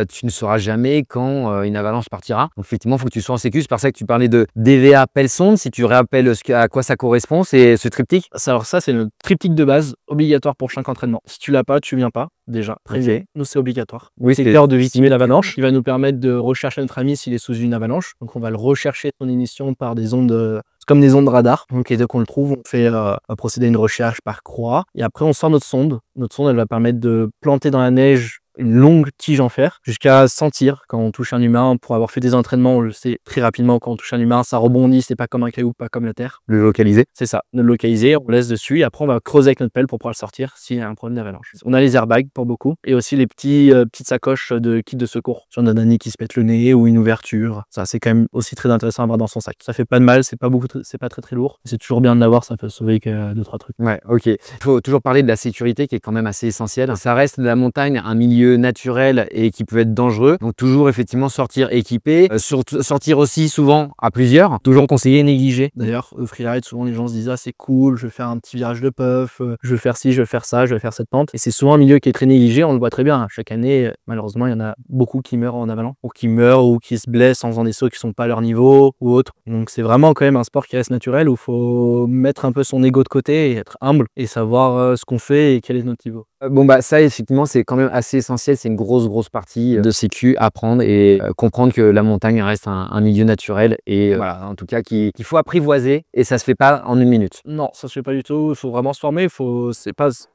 tu ne sauras jamais quand une avalanche partira. Donc effectivement, il faut que tu sois en sécu. C'est pour ça que tu parlais de DVA Pelsonde. Si tu rappelles à quoi ça correspond, c'est ce triptyque. Alors ça, c'est le triptyque de base, obligatoire pour chaque entraînement. Si tu l'as pas, tu viens pas. Déjà, prévu. Nous, c'est obligatoire. Oui, c'est l'heure de victimer l'avalanche. Il va nous permettre de rechercher notre ami s'il est sous une avalanche. Donc, on va le rechercher son émission par des ondes, comme des ondes radar. Donc, et dès qu'on le trouve, on fait procéder à une recherche par croix. Et après, on sort notre sonde. Notre sonde, elle va permettre de planter dans la neige une longue tige en fer jusqu'à sentir quand on touche un humain. Pour avoir fait des entraînements, on le sait très rapidement, quand on touche un humain, ça rebondit, c'est pas comme un caillou, pas comme la terre. Le localiser. C'est ça, le localiser, on le laisse dessus et après on va creuser avec notre pelle pour pouvoir le sortir s'il y a un problème d'avalanche. On a les airbags pour beaucoup et aussi les petites sacoches de kit de secours. Si on a un ami qui se pète le nez ou une ouverture, ça c'est quand même aussi très intéressant à avoir dans son sac. Ça fait pas de mal, c'est pas très très lourd. C'est toujours bien de l'avoir, ça peut sauver que 2-3 trucs. Ouais, ok. Il faut toujours parler de la sécurité qui est quand même assez essentielle. Ça reste de la montagne, un milieu naturel et qui peut être dangereux. Donc toujours effectivement sortir équipé, sortir aussi souvent à plusieurs. Toujours conseiller négliger. D'ailleurs, au freeride, souvent les gens se disent ah c'est cool, je vais faire un petit virage de puff, je vais faire ci, je vais faire ça, je vais faire cette pente. Et c'est souvent un milieu qui est très négligé, on le voit très bien. Chaque année, malheureusement, il y en a beaucoup qui meurent en avalanche, ou qui meurent ou qui se blessent en faisant des sauts qui sont pas à leur niveau ou autre. Donc c'est vraiment quand même un sport qui reste naturel où il faut mettre un peu son ego de côté et être humble et savoir ce qu'on fait et quel est notre niveau. Bon ça effectivement c'est quand même assez essentiel, c'est une grosse partie de sécu, apprendre et comprendre que la montagne reste un milieu naturel et voilà, en tout cas qu'il faut apprivoiser et ça se fait pas en une minute. Non, ça se fait pas du tout, il faut vraiment se former,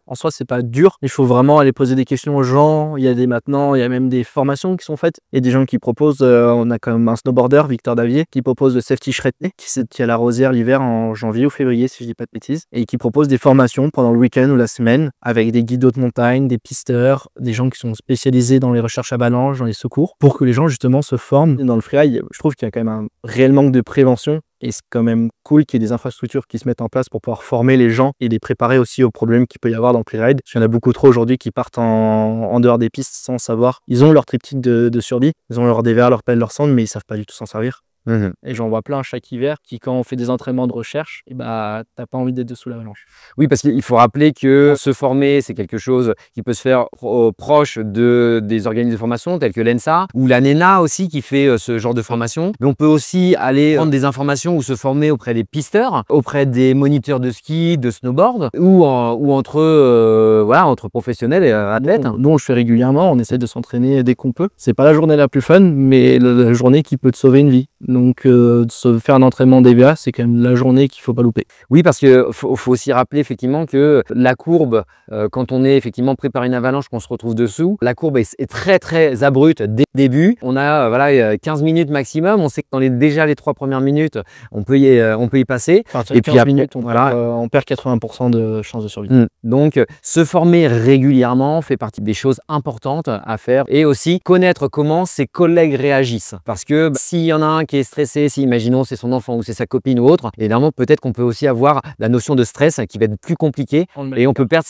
en soi c'est pas dur, il faut vraiment aller poser des questions aux gens. Il y a même des formations qui sont faites, il y a des gens qui proposent, on a comme un snowboarder, Victor Davier, qui propose le safety shredné, qui est à la Rosière l'hiver en janvier ou février si je dis pas de bêtises, et qui propose des formations pendant le week-end ou la semaine avec des guides de montagne, des pisteurs, des gens qui sont spécialisés dans les recherches avalanches, dans les secours, pour que les gens justement se forment. Dans le freeride, je trouve qu'il y a quand même un réel manque de prévention et c'est quand même cool qu'il y ait des infrastructures qui se mettent en place pour pouvoir former les gens et les préparer aussi aux problèmes qu'il peut y avoir dans le freeride. Il y en a beaucoup trop aujourd'hui qui partent en dehors des pistes sans savoir. Ils ont leur triptyque de survie, ils ont leur DVR, leur pelle, leur sonde, mais ils savent pas du tout s'en servir. Et j'en vois plein chaque hiver qui, quand on fait des entraînements de recherche, t'as pas envie d'être dessous l'avalanche. Oui, parce qu'il faut rappeler que se former, c'est quelque chose qui peut se faire proche des organismes de formation tels que l'ENSA ou la NENA aussi qui fait ce genre de formation. Mais on peut aussi aller prendre des informations ou se former auprès des pisteurs, auprès des moniteurs de ski, de snowboard ou entre professionnels et athlètes. Nous, on le fait régulièrement, on essaie de s'entraîner dès qu'on peut. C'est pas la journée la plus fun, mais la journée qui peut te sauver une vie. Donc se faire un entraînement DBA, c'est quand même la journée qu'il faut pas louper. Oui, parce que faut aussi rappeler effectivement que la courbe, quand on est effectivement préparé une avalanche, qu'on se retrouve dessous, la courbe est très très abrupte dès le début. On a voilà 15 minutes maximum. On sait que déjà les 3 premières minutes, on peut y passer. Et puis après, minutes, on perd 80% de chances de survie. Donc se former régulièrement fait partie des choses importantes à faire, et aussi connaître comment ses collègues réagissent. Parce que s'il y en a un qui est stressé, si imaginons c'est son enfant ou c'est sa copine ou autre, évidemment peut-être qu'on peut aussi avoir la notion de stress qui va être plus compliquée et on peut perdre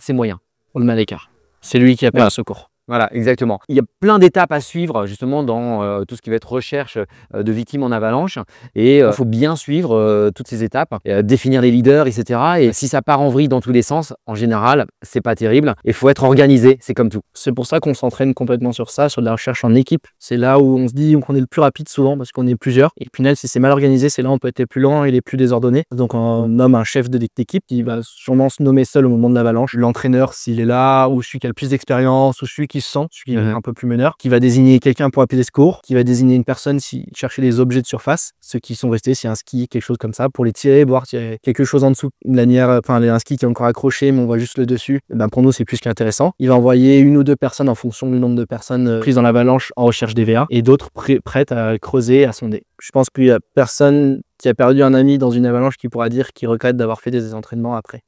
ses moyens. On le met à l'écart. C'est lui qui appelle le secours. Voilà, exactement. Il y a plein d'étapes à suivre justement dans tout ce qui va être recherche de victimes en avalanche, et il faut bien suivre toutes ces étapes, définir les leaders, etc. Et si ça part en vrille dans tous les sens, en général, c'est pas terrible. Il faut être organisé, c'est comme tout. C'est pour ça qu'on s'entraîne complètement sur ça, sur de la recherche en équipe. C'est là où on se dit qu'on est le plus rapide souvent parce qu'on est plusieurs. Et puis si c'est mal organisé, c'est là où on peut être les plus lent et les plus désordonnés. Donc on nomme un chef d'équipe qui va sûrement se nommer seul au moment de l'avalanche. L'entraîneur s'il est là, ou celui qui a le plus d'expérience, ou celui qui se sent, celui qui est un peu plus meneur, qui va désigner quelqu'un pour appeler des secours, qui va désigner une personne si chercher les objets de surface, ceux qui sont restés, s'il y a un ski, quelque chose comme ça, pour les tirer, voir s'il y a quelque chose en dessous, une lanière, enfin un ski qui est encore accroché, mais on voit juste le dessus. Et ben pour nous c'est plus qu'intéressant. Il va envoyer 1 ou 2 personnes en fonction du nombre de personnes prises dans l'avalanche en recherche d'EVA, et d'autres prêtes à creuser, à sonder. Je pense qu'il y a personne qui a perdu un ami dans une avalanche qui pourra dire qu'il regrette d'avoir fait des entraînements après.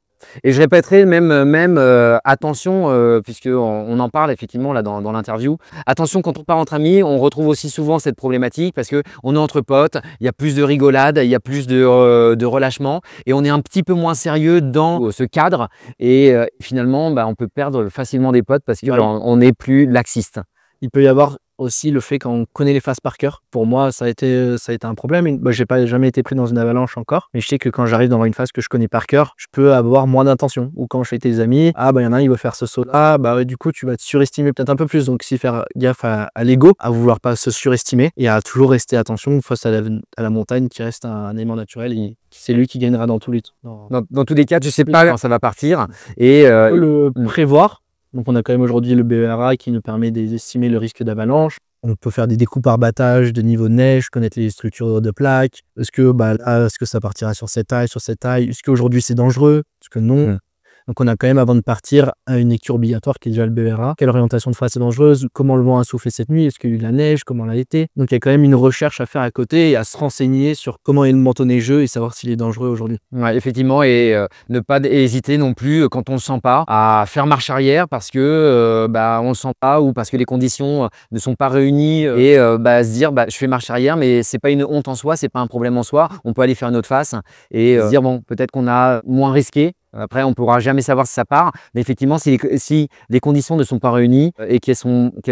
Et je répéterai même attention, puisqu'on en parle effectivement là dans l'interview. Attention, quand on part entre amis, on retrouve aussi souvent cette problématique parce qu'on est entre potes, il y a plus de rigolade, il y a plus de relâchement, et on est un petit peu moins sérieux dans ce cadre. Et finalement, on peut perdre facilement des potes parce qu'on n'est plus laxiste. Il peut y avoir aussi le fait qu'on connaît les phases par cœur. Pour moi, ça a été un problème. J'ai jamais été pris dans une avalanche encore, mais je sais que quand j'arrive dans une phase que je connais par cœur, je peux avoir moins d'intention. Ou quand je fais des amis, il y en a un, il veut faire ce saut-là, du coup, tu vas te surestimer peut-être un peu plus. Donc, faire gaffe à l'ego, à vouloir pas se surestimer et à toujours rester attention face à la montagne qui reste un élément naturel. Et c'est lui qui gagnera dans tous les dans tous les cas, tu sais pas quand ça va partir. Et le prévoir. Donc on a quand même aujourd'hui le BERA qui nous permet d'estimer le risque d'avalanche. On peut faire des découpes par battage de niveau de neige, connaître les structures de plaques. Est-ce que ça partira sur cette taille, sur cette taille? Est-ce qu'aujourd'hui c'est dangereux? Est-ce que non? Donc on a quand même, avant de partir, une lecture obligatoire qui est déjà le BERA. Quelle orientation de face est dangereuse? Comment le vent a soufflé cette nuit? Est-ce qu'il y a eu de la neige? Comment l'a été? Donc il y a quand même une recherche à faire à côté et à se renseigner sur comment est le manteau neigeux et savoir s'il est dangereux aujourd'hui. Ouais, effectivement, et ne pas hésiter non plus quand on ne le sent pas à faire marche arrière parce que on ne le sent pas, ou parce que les conditions ne sont pas réunies, et se dire je fais marche arrière, mais c'est pas une honte en soi, c'est pas un problème en soi. On peut aller faire une autre face et se dire peut-être qu'on a moins risqué. Après, on ne pourra jamais savoir si ça part, mais effectivement, si les conditions ne sont pas réunies et qu'elles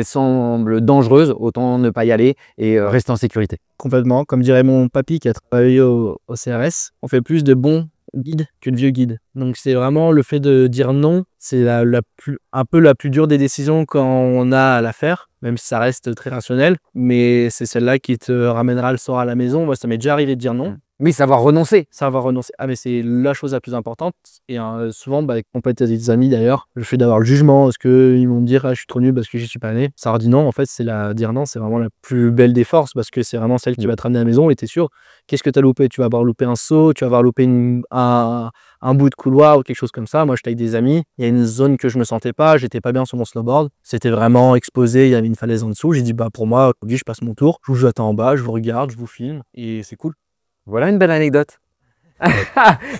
semblent dangereuses, autant ne pas y aller et rester en sécurité. Complètement. Comme dirait mon papy qui a travaillé au CRS, on fait plus de bons guides que de vieux guides. Donc c'est vraiment le fait de dire non, c'est un peu la plus dure des décisions quand on a à la faire, même si ça reste très rationnel, mais c'est celle-là qui te ramènera le soir à la maison. Moi, ça m'est déjà arrivé de dire non. Oui, savoir renoncer. Savoir renoncer. Ah, mais c'est la chose la plus importante. Et souvent, quand on peut être des amis d'ailleurs, le fait d'avoir le jugement, est-ce qu'ils vont me dire je suis trop nul parce que j'y suis pas allé. Ça leur dit non, en fait, dire non, c'est vraiment la plus belle des forces parce que c'est vraiment celle qui va te ramener à la maison et t'es sûr. Qu'est-ce que tu as loupé? Tu vas avoir loupé un saut, tu vas avoir loupé un bout de couloir ou quelque chose comme ça. Moi, j'étais avec des amis. Il y a une zone que je me sentais pas, j'étais pas bien sur mon snowboard. C'était vraiment exposé, il y avait une falaise en dessous. J'ai dit pour moi, aujourd'hui, je passe mon tour. Je vous attends en bas, je vous regarde, je vous filme et c'est cool. Voilà une belle anecdote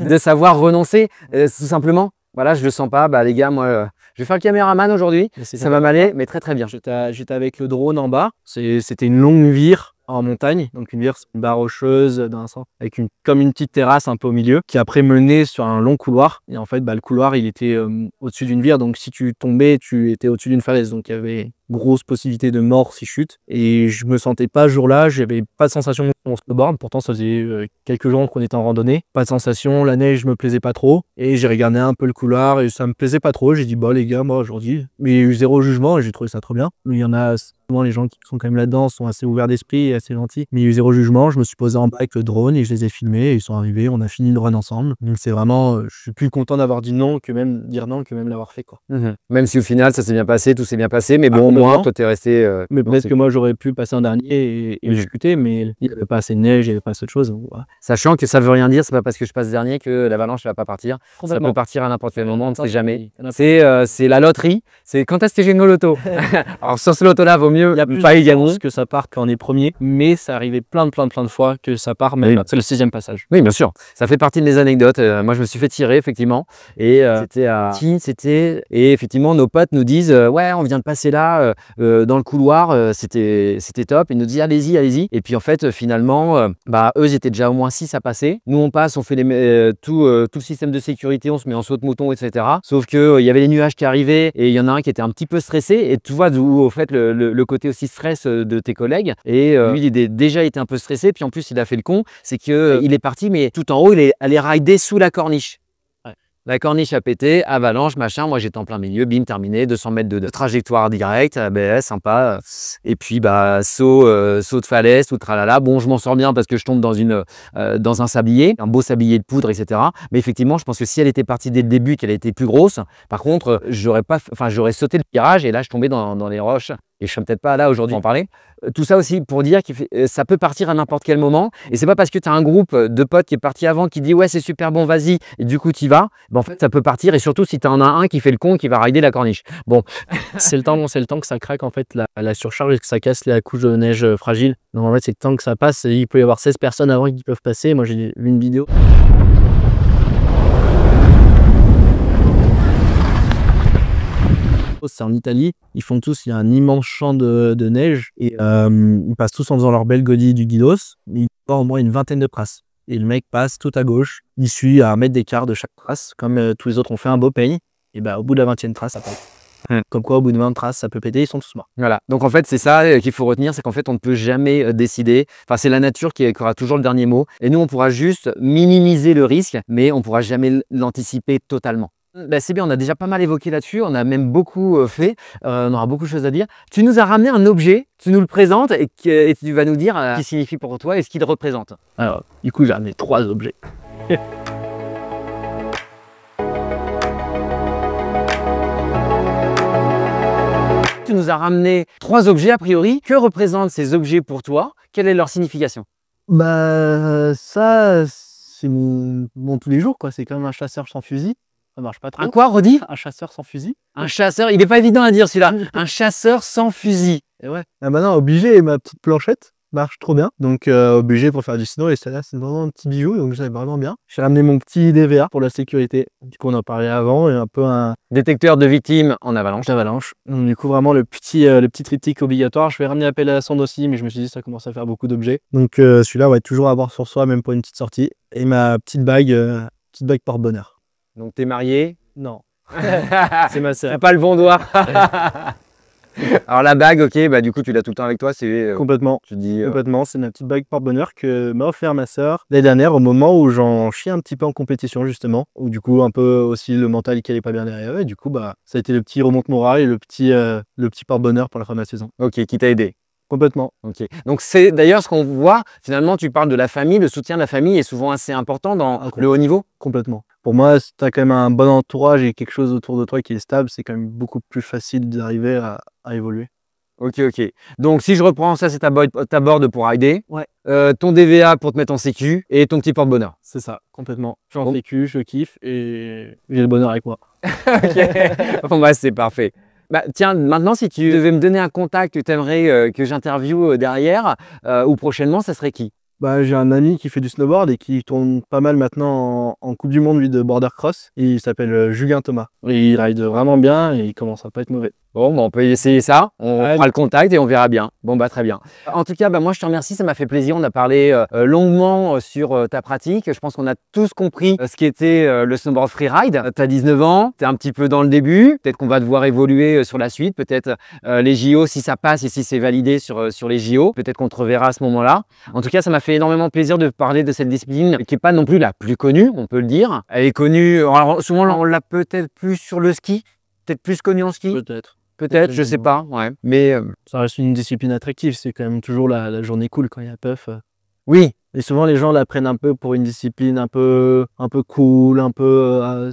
de savoir renoncer, tout simplement. Voilà, je le sens pas. Les gars, moi, je vais faire le caméraman aujourd'hui. Ça va m'aller, mais très très bien. J'étais avec le drone en bas. C'était une longue vire en montagne. Donc une vire, c'est une barre rocheuse d'un sens, avec comme une petite terrasse un peu au milieu, qui après menait sur un long couloir. Et en fait, le couloir, il était au-dessus d'une vire. Donc si tu tombais, tu étais au-dessus d'une falaise. Donc il y avait grosse possibilité de mort si chute. Et je me sentais pas ce jour-là, j'avais pas de sensation sur mon snowboard. Pourtant, ça faisait quelques jours qu'on était en randonnée. Pas de sensation, la neige me plaisait pas trop. Et j'ai regardé un peu le couloir et ça me plaisait pas trop. J'ai dit les gars, moi aujourd'hui, mais zéro jugement et j'ai trouvé ça trop bien. Il y en a souvent les gens qui sont quand même là-dedans sont assez ouverts d'esprit et assez gentils. Mais il y a eu zéro jugement. Je me suis posé en bas avec le drone et je les ai filmés. Et ils sont arrivés, on a fini le run ensemble. Donc c'est vraiment, je suis plus content d'avoir dit non que même dire non que même l'avoir fait, quoi. Même si au final ça s'est bien passé, tout s'est bien passé, mais bon, au moins toi t'es resté. Mais peut-être que moi j'aurais pu passer en dernier et discuter, mais il n'y avait pas assez de neige, il n'y avait pas assez de choses. Donc, voilà. Sachant que ça veut rien dire, c'est pas parce que je passe dernier que l'avalanche va pas partir. Ça peut partir à n'importe quel moment, on ne sait jamais. C'est la loterie. C'est quand est-ce que j'ai une loto. Alors sur ce loto-là, vaut mieux pas y gagner que ça parte quand on est premier, mais ça arrivait plein de fois que ça part, mais c'est le 6e passage. Oui, bien sûr. Ça fait partie de mes anecdotes. Moi, je me suis fait tirer effectivement, et c'était à qui c'était. Et effectivement, nos potes nous disent ouais, on vient de passer là dans le couloir, c'était top. Ils nous disent allez-y, allez-y. Et puis en fait, finalement, eux ils étaient déjà au moins 6 à passer. Nous on passe, on fait tout le système de sécurité, on se met en saut de mouton, etc. Sauf que il y avait les nuages qui arrivaient et il y en a un qui était un petit peu stressé. Et tu vois d'où au fait le côté aussi stress de tes collègues. Et lui il a déjà été un peu stressé. Puis en plus il a fait le con, c'est que il est parti, mais tout en haut il est allé rider sous la corniche. La corniche a pété, avalanche, machin. Moi, j'étais en plein milieu, bim, terminé. 200 mètres de trajectoire directe, ABS, sympa. Et puis, saut de falaise, tout tralala. Bon, je m'en sors bien parce que je tombe dans un sablier, un beau sablier de poudre, etc. Mais effectivement, je pense que si elle était partie dès le début, qu'elle était plus grosse, par contre, j'aurais sauté le virage et là, je tombais dans les roches. Et je ne serais peut-être pas là aujourd'hui pour en parler. Tout ça aussi pour dire que ça peut partir à n'importe quel moment. Et c'est pas parce que tu as un groupe de potes qui est parti avant qui dit ouais c'est super bon vas-y et du coup tu y vas. En fait ça peut partir et surtout si tu en as un qui fait le con qui va rider la corniche. Bon. c'est le temps que ça craque en fait la surcharge et que ça casse la couche de neige fragile. Donc en fait c'est le temps que ça passe. Il peut y avoir 16 personnes avant qui peuvent passer. Moi j'ai vu une vidéo. C'est en Italie, ils font tous, il y a un immense champ de neige et ils passent tous en faisant leur belle godille du guidos. Il y a au moins une vingtaine de traces. Et le mec passe tout à gauche, il suit à 1 mètre d'écart de chaque trace, comme tous les autres ont fait un beau peigne. Et au bout de la 20e trace, ça pète. Comme quoi, au bout de 20 traces, ça peut péter, ils sont tous morts. Voilà. Donc en fait, c'est ça qu'il faut retenir, c'est qu'en fait, on ne peut jamais décider. Enfin, c'est la nature qui aura toujours le dernier mot. Et nous, on pourra juste minimiser le risque, mais on ne pourra jamais l'anticiper totalement. C'est bien, on a déjà pas mal évoqué là-dessus, on a même beaucoup fait, on aura beaucoup de choses à dire. Tu nous as ramené un objet, tu nous le présentes et tu vas nous dire ce qu'il signifie pour toi et ce qu'il représente. Alors, du coup, j'ai ramené 3 objets. Tu nous as ramené 3 objets a priori. Que représentent ces objets pour toi? Quelle est leur signification? Ça, c'est mon tous les jours, quoi. C'est quand même un chasseur sans fusil. Ça marche pas trop. Un quoi, redis? Un chasseur sans fusil. Un chasseur, il n'est pas évident à dire celui-là. Un chasseur sans fusil. Et ouais. Maintenant, obligé, ma petite planchette marche trop bien. Donc, obligé pour faire du snow. Et celle-là, c'est vraiment un petit bijou. Donc, j'aime vraiment bien. J'ai ramené mon petit DVA pour la sécurité. Du coup, on en parlait avant. Et un peu un détecteur de victimes en avalanche. Donc, du coup, vraiment le petit triptyque obligatoire. Je vais ramener l'appel à la sonde aussi. Mais je me suis dit, ça commence à faire beaucoup d'objets. Donc, celui-là, ouais, toujours à avoir sur soi, même pour une petite sortie. Et ma petite bague porte-bonheur. Donc, t'es marié? Non. C'est ma sœur. Pas le bon doigt. Alors la bague, ok, du coup tu l'as tout le temps avec toi, c'est complètement. Tu dis complètement, c'est ma petite bague porte-bonheur que m'a offert ma sœur l'année dernière au moment où j'en chie un petit peu en compétition justement, où du coup un peu aussi le mental qui allait pas bien derrière et du coup ça a été le petit remonte moral et le petit porte-bonheur pour la fin de la saison. Ok, qui t'a aidé. Complètement. Ok. Donc c'est d'ailleurs ce qu'on voit, finalement tu parles de la famille, le soutien de la famille est souvent assez important dans le haut niveau. Complètement. Pour moi, si tu as quand même un bon entourage et quelque chose autour de toi qui est stable, c'est quand même beaucoup plus facile d'arriver à évoluer. Ok. Donc si je reprends ça, c'est ta board pour rider, ouais. Ton DVA pour te mettre en sécu et ton petit porte-bonheur. C'est ça, complètement. Je suis en sécu, je kiffe et j'ai le bonheur avec moi. Ok. Bon c'est parfait. Tiens, maintenant, si tu devais me donner un contact que tu aimerais que j'interviewe derrière ou prochainement, ça serait qui? J'ai un ami qui fait du snowboard et qui tourne pas mal maintenant en Coupe du Monde, lui, de border cross. Il s'appelle Julien Thomas. Et il ride vraiment bien et il commence à pas être mauvais. Bon, on peut essayer ça, on fera le contact et on verra bien. Bon, très bien. En tout cas, moi je te remercie, ça m'a fait plaisir. On a parlé longuement sur ta pratique. Je pense qu'on a tous compris ce qu'était le snowboard freeride. Tu as 19 ans, tu es un petit peu dans le début. Peut-être qu'on va devoir évoluer sur la suite. Peut-être les JO, si ça passe et si c'est validé sur les JO. Peut-être qu'on te reverra à ce moment-là. En tout cas, ça m'a fait énormément plaisir de parler de cette discipline qui n'est pas non plus la plus connue, on peut le dire. Elle est connue, alors souvent on l'a peut-être plus sur le ski, peut-être plus connue en ski. Peut-être. Peut-être, je sais pas, ouais. Mais Ça reste une discipline attractive, c'est quand même toujours la journée cool quand il y a puff. oui, Et souvent les gens la prennent un peu pour une discipline un peu cool, un peu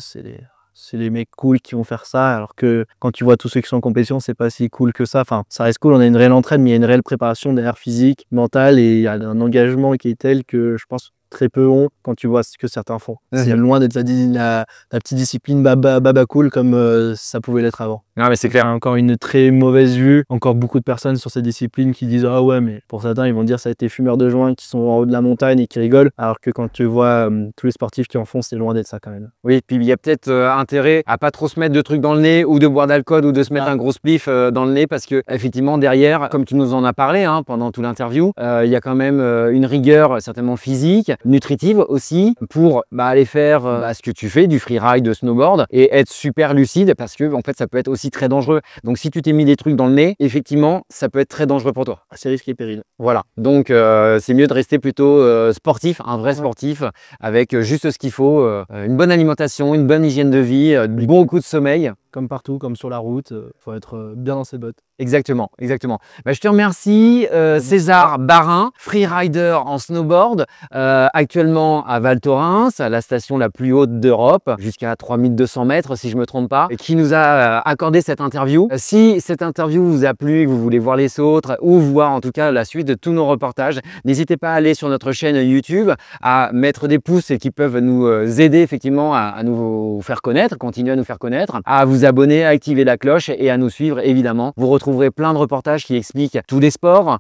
c'est les mecs cool qui vont faire ça, alors que quand tu vois tous ceux qui sont en compétition, c'est pas si cool que ça. Enfin, ça reste cool, on a une réelle entraîne, mais il y a une réelle préparation derrière physique, mentale, et il y a un engagement qui est tel que je pense très peu ont quand tu vois ce que certains font. C'est loin d'être la petite discipline baba cool comme ça pouvait l'être avant. non, mais c'est Il y a clair. encore une très mauvaise vue, encore beaucoup de personnes sur ces disciplines qui disent ah ouais, mais pour certains ils vont dire ça a été fumeurs de joints qui sont en haut de la montagne et qui rigolent, alors que quand tu vois tous les sportifs qui en font, c'est loin d'être ça quand même. Oui, puis il y a peut-être intérêt à pas trop se mettre de trucs dans le nez ou de boire d'alcool ou de se mettre un gros spliff dans le nez parce que effectivement derrière, comme tu nous en as parlé pendant tout l'interview, il y a quand même une rigueur certainement physique, nutritive aussi pour aller faire ce que tu fais, du freeride, de snowboard et être super lucide parce que en fait ça peut être aussi très dangereux. Donc si tu t'es mis des trucs dans le nez, effectivement ça peut être très dangereux pour toi. C'est risque et péril. Voilà, donc c'est mieux de rester plutôt sportif, un vrai sportif, avec juste ce qu'il faut, une bonne alimentation, une bonne hygiène de vie, beaucoup de sommeil. Comme partout, comme sur la route, faut être bien dans ses bottes. Exactement, exactement. Bah, je te remercie César Barin, freerider en snowboard, actuellement à Val Thorens, à la station la plus haute d'Europe, jusqu'à 3200 mètres si je ne me trompe pas, et qui nous a accordé cette interview. Si cette interview vous a plu, que vous voulez voir les autres, ou voir en tout cas la suite de tous nos reportages, n'hésitez pas à aller sur notre chaîne YouTube, à mettre des pouces et qui peuvent nous aider effectivement à nous faire connaître, continuer à nous faire connaître, à vous abonner, à activer la cloche et à nous suivre évidemment. Vous retrouverez plein de reportages qui expliquent tous les sports,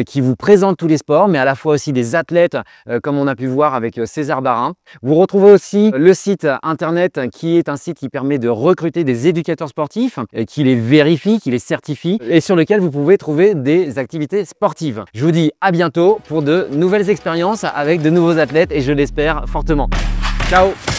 qui vous présentent tous les sports, mais à la fois aussi des athlètes comme on a pu voir avec César Barin. Vous retrouvez aussi le site internet qui est un site qui permet de recruter des éducateurs sportifs, qui les vérifie, qui les certifie et sur lequel vous pouvez trouver des activités sportives. Je vous dis à bientôt pour de nouvelles expériences avec de nouveaux athlètes et je l'espère fortement. Ciao!